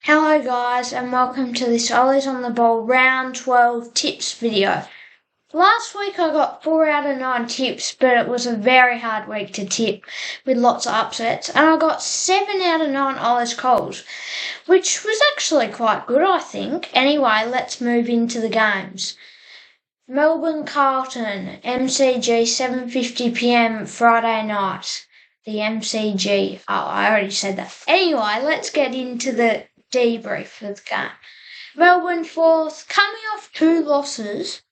Hello guys and welcome to this Ollie's on the Ball round 12 tips video. Last week I got 4 out of 9 tips, but it was a very hard week to tip with lots of upsets, and I got 7 out of 9 Ollie's calls, which was actually quite good I think. Anyway, let's move into the games. Melbourne Carlton, MCG 7:50pm Friday night. The MCG. Oh, I already said that. Anyway, let's get into the debrief of the game. Melbourne fourth, coming off 2 losses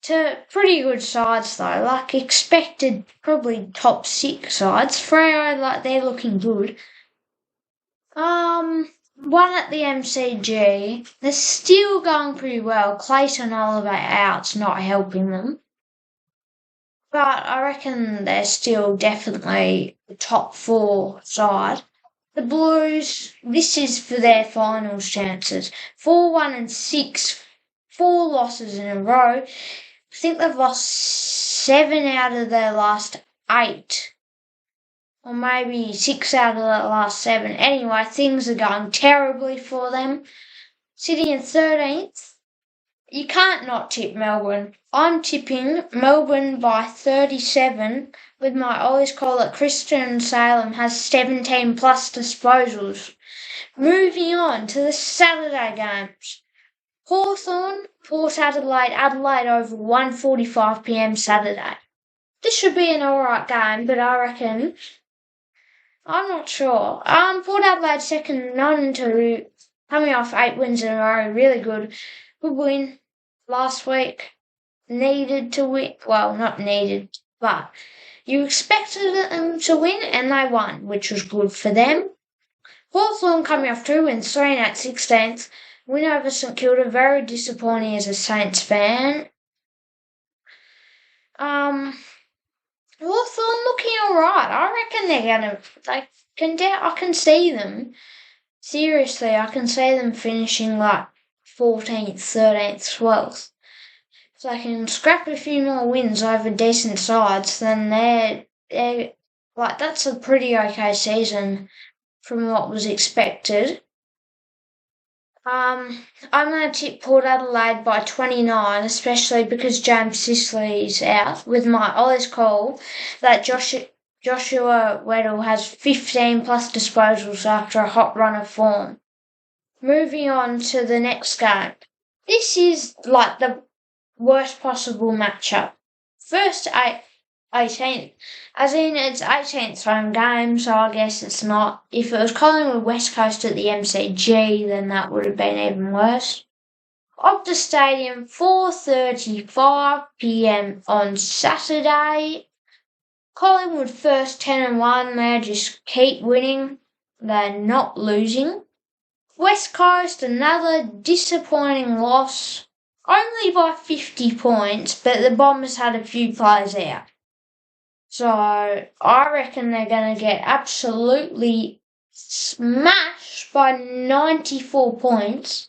to pretty good sides though, like expected probably top 6 sides. Freo, they're looking good. One at the MCG, they're still going pretty well. Clayton Oliver out's not helping them. But I reckon they're still definitely the top 4 side. The Blues, this is for their finals chances. 4-1-6, 4 losses in a row. I think they've lost 7 out of their last 8. Or maybe 6 out of the last 7. Anyway, things are going terribly for them. Sitting in 13th, you can't not tip Melbourne. I'm tipping Melbourne by 37 with my Ollie's call that Christian Salem has 17 plus disposals. Moving on to the Saturday games. Hawthorn, Port Adelaide, Adelaide over 1:45pm Saturday. This should be an alright game, but I reckon, I'm not sure. Port Adelaide second, 9-2, coming off 8 wins in a row, really good. Good win last week. Needed to win. Well, not needed, but you expected them to win, and they won, which was good for them. Hawthorn coming off 2 wins, 3 at 16th. Win over St Kilda, very disappointing as a Saints fan. Hawthorn looking alright. I reckon I can see them. Seriously, I can see them finishing like 14th, 13th, 12th. If they can scrap a few more wins over decent sides, then they're like, that's a pretty okay season from what was expected. I'm going to tip Port Adelaide by 29, especially because James Sicilly's out, with my Ollie's call that Joshua Weddle has 15 plus disposals after a hot run of form. Moving on to the next game. This is like the worst possible matchup. First 18th, as in it's 18th home game, so I guess it's not. If it was Collingwood West Coast at the MCG, then that would have been even worse. Optus Stadium, 4:35pm on Saturday. Collingwood first 10-1, they just keep winning. They're not losing. West Coast, another disappointing loss. Only by 50 points, but the Bombers had a few players out. So I reckon they're going to get absolutely smashed by 94 points.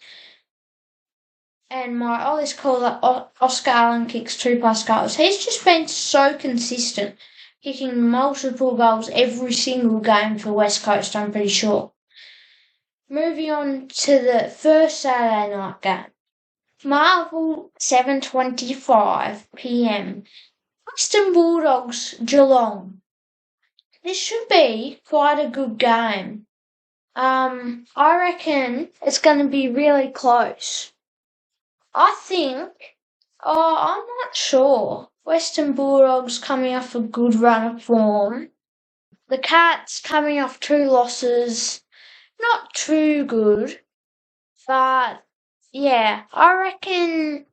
And my Ollie's call that Oscar Allen kicks 2 plus goals. He's just been so consistent, kicking multiple goals every single game for West Coast, I'm pretty sure. Moving on to the first Saturday night game. Marvel, 7:25pm. Western Bulldogs, Geelong. This should be quite a good game. I reckon it's going to be really close. I'm not sure. Western Bulldogs coming off a good run of form. The Cats coming off 2 losses. Not too good. But, yeah, I reckon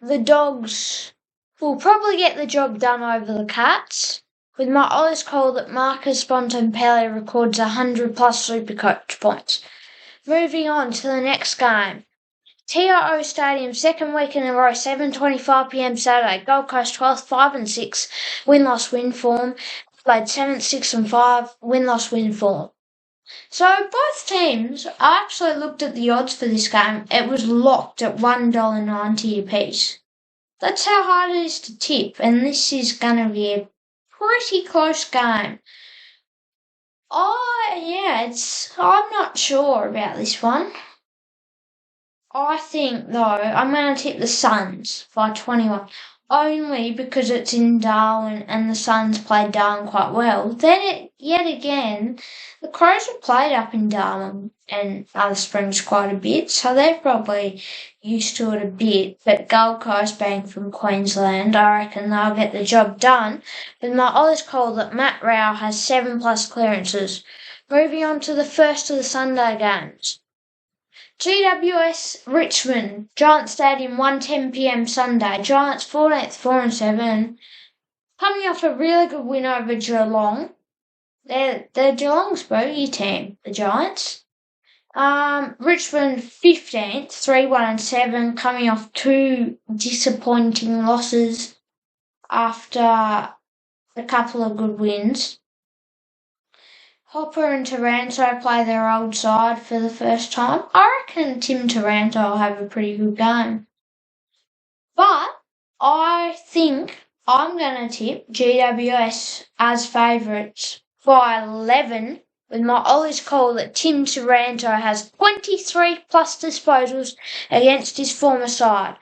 the Dogs will probably get the job done over the Cats, with my Ollie's call that Marcus Bontempelli records 100 plus Supercoach points. Moving on to the next game. TIO Stadium, second week in a row, 7:25pm Saturday. Gold Coast 12th, 5-6, win-loss-win form. Played 7th, 6-5, win-loss-win form. So both teams, I actually looked at the odds for this game. It was locked at $1.90 apiece. That's how hard it is to tip, and this is going to be a pretty close game. I'm not sure about this one. I think though I'm going to tip the Suns by 21, only because it's in Darwin and the Suns played Darwin quite well. Yet again, the Crows have played up in Darwin and Alice Springs quite a bit, so they're probably used to it a bit. But Gold Coast being from Queensland, I reckon they'll get the job done. With my Oz call that Matt Rao has 7+ clearances. Moving on to the first of the Sunday games. GWS Richmond, Giants Stadium, 1:10 p.m. Sunday. Giants 14th, 4-7. Coming off a really good win over Geelong. They're Geelong's bogey team, the Giants. Richmond 15th, 3-1-7, coming off 2 disappointing losses after a couple of good wins. Hopper and Taranto play their old side for the first time. I reckon Tim Taranto will have a pretty good game. But I think I'm going to tip GWS as favourites by 11 with my Ollie's call that Tim Taranto has 23+ disposals against his former side.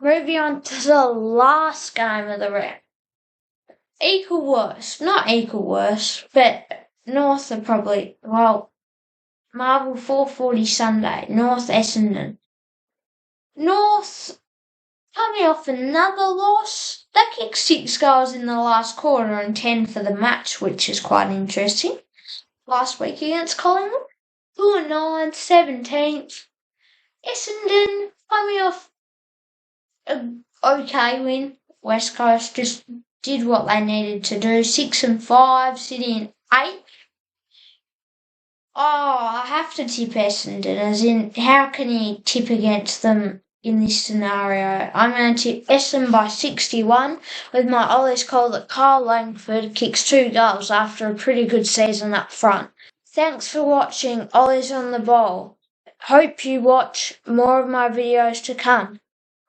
Moving on to the last game of the round. Not equal worse, but North are probably, Marvel 4:40 Sunday, North Essendon. North coming off another loss. They kicked 6 goals in the last quarter and 10 for the match, which is quite interesting. Last week against Collingwood. 2-9, 17th. Essendon coming off an okay win. West Coast just did what they needed to do. 6-5, sitting 8th. I have to tip Essendon, as in, how can you tip against them in this scenario? I'm going to tip Essendon by 61 with my Ollie's call that Kyle Langford kicks 2 goals after a pretty good season up front. Thanks for watching Ollie's on the Ball. Hope you watch more of my videos to come.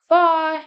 Bye!